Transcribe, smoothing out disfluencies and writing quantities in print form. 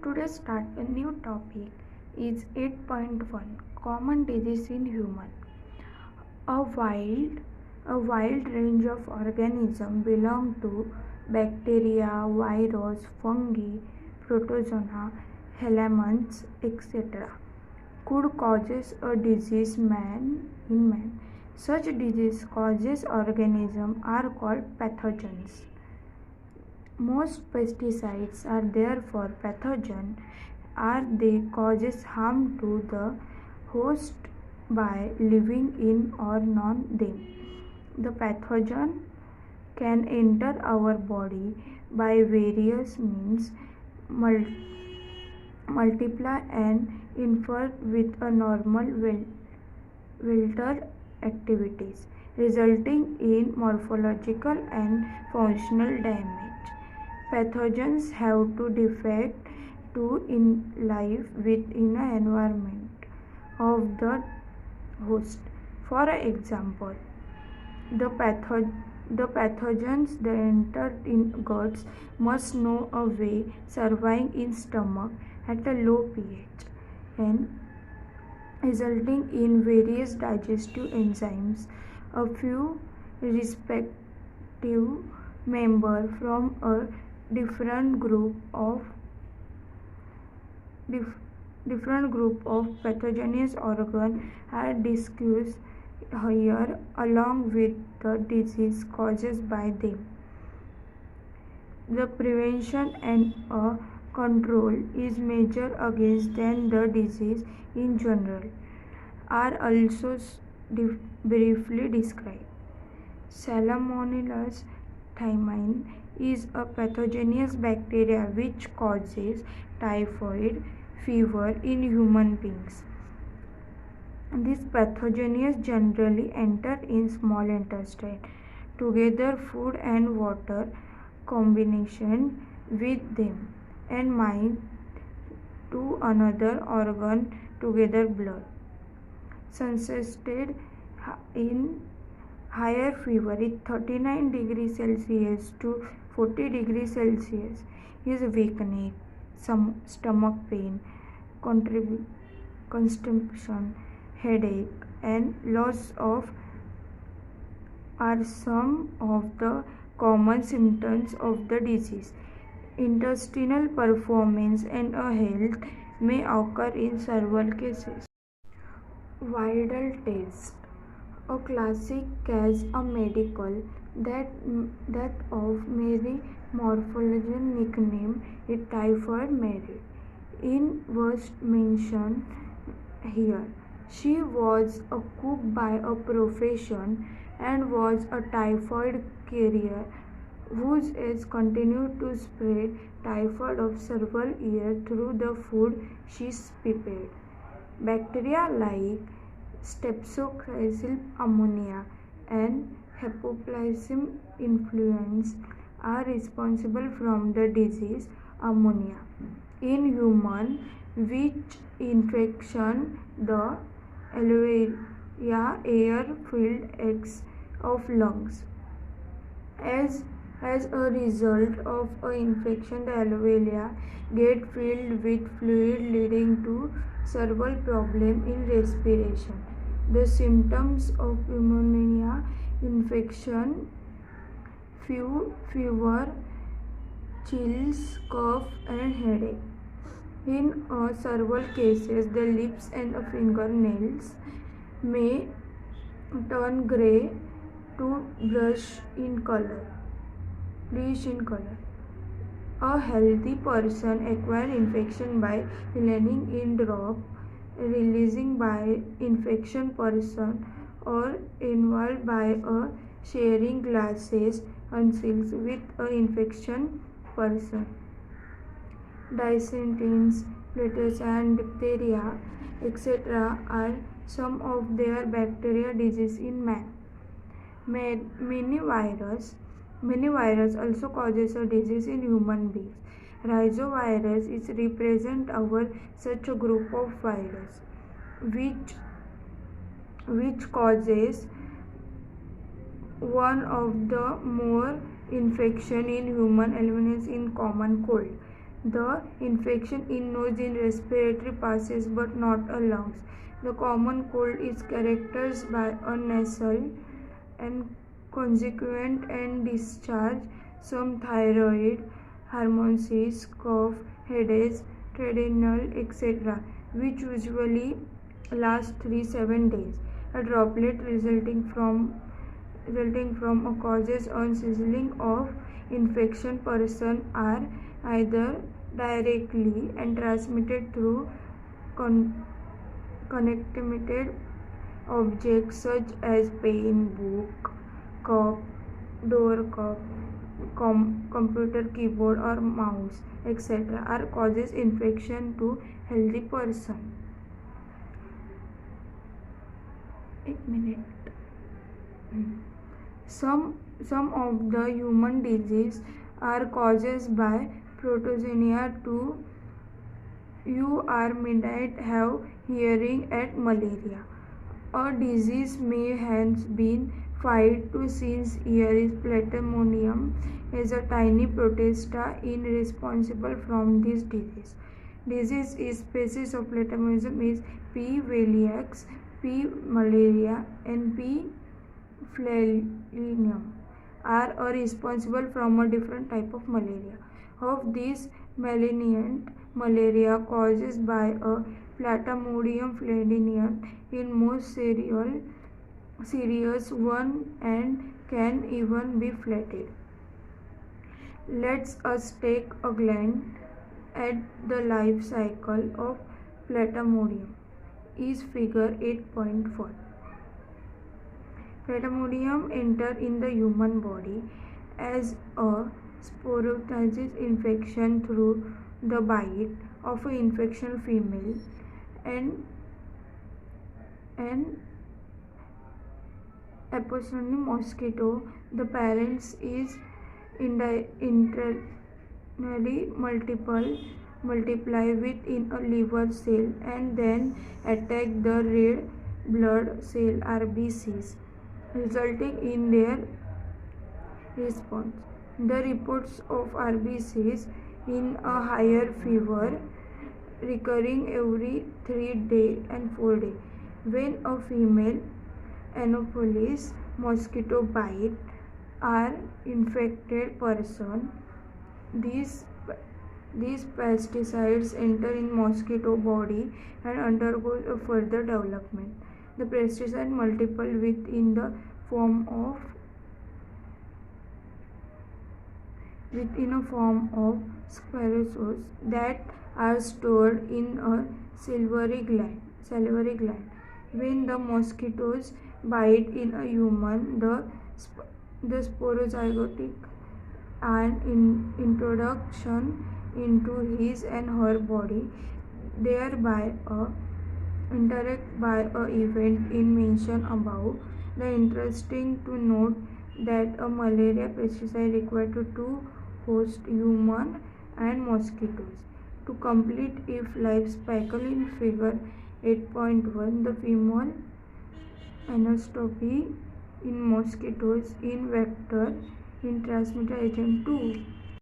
Today start a new topic is 8.1 Common Disease in Human. A wild a wild range of organisms belong to bacteria, virus, fungi, protozoa, elements, etc. could causes a disease in man. Such disease causes organisms are called pathogens. Most pesticides are therefore pathogen are they causes harm to the host by living in or non them. The pathogen can enter our body by various means, multiply and interfere with a normal vital activities, resulting in morphological and functional damage. Pathogens have to defect to in life within an environment of the host. For example, the pathogens that enter in guts must know a way surviving in stomach at a low pH and resulting in various digestive enzymes. A few respective members from a different group of pathogenous organs are discussed here along with the disease caused by them. The prevention and control is measured against then the disease in general are also briefly described. Salmonella typhimurium is a pathogenous bacteria which causes typhoid fever in human beings. These pathogens generally enter in small intestine. Together food and water combination with them and mind to another organ together blood. Sunsted in higher fever is 39 degrees Celsius to 40 degrees Celsius is weakness, some stomach pain, constipation, headache and loss of are some of the common symptoms of the disease. Intestinal performance and health may occur in several cases. Vidal test, a classic case a medical that of Mary Morphologian nickname is Typhoid Mary. In was mentioned here. She was a cook by a profession and was a typhoid carrier whose age continued to spread typhoid of several years through the food she prepared. Bacteria like Streptococcus pneumoniae and Hepatoplasma influenzae are responsible from the disease pneumonia. In human, which infection the alveolar air-filled eggs of lungs. As a result of an infection, the alveoli get filled with fluid leading to several problems in respiration. The symptoms of pneumonia infection fever, chills, cough and headache. In several cases, the lips and fingernails may turn grey to bluish in color. A healthy person acquires infection by inhaling in drop, releasing by infection person, or involved by sharing glasses utensils with an infection person. Dysentery, plague and diphtheria, etc. are some of their bacterial diseases in man. Many virus also causes a disease in human beings. Rhizovirus is represent our such a group of virus which causes one of the more infection in human elements in common cold. The infection in nose in respiratory passes but not a lungs. The common cold is characterized by a nasal and consequent and discharge, some thyroid hormones, cough, headaches, adrenal, etc., which usually last 3-7 days. A droplet resulting from a causes or sizzling of infection person are either directly and transmitted through connected objects such as pen, book, cup, door cup, computer keyboard or mouse, etc. are causes infection to healthy person. एक minute. Some of the human disease are caused by protozoa to you are midnight have hearing at malaria. A disease may hence been fight to since here is Plasmodium is a tiny protista in responsible from this disease. Disease is species of Plasmodium is P. veliax, P. malaria and P. falciparum are responsible from a different type of malaria. Of these, malignant malaria caused by a Plasmodium falciparum in most serious one and can even be fatal. Let us take a glance at the life cycle of Plasmodium. Is figure 8.4. Plasmodium enter in the human body as a sporogenetic infection through the bite of an infected female and apoptosis mosquito. The parents is internally multiply within a liver cell and then attack the red blood cell RBCs, resulting in their response. The reports of RBCs in a higher fever recurring every 3 days and 4 days. When a female Anopheles mosquito bite are infected person, these pesticides enter in mosquito body and undergo a further development. The pesticide multiple within a form of sporozoes that are stored in a salivary gland. When the mosquitoes bite in a human, the sporozygotic and introduction into his and her body, thereby interact by a event in mentioned above. The interesting to note that a malaria pesticide required to two host human and mosquitoes. To complete if life cycle in figure 8.1, the female anoscopy in mosquitoes in vector in transmitter agent 2.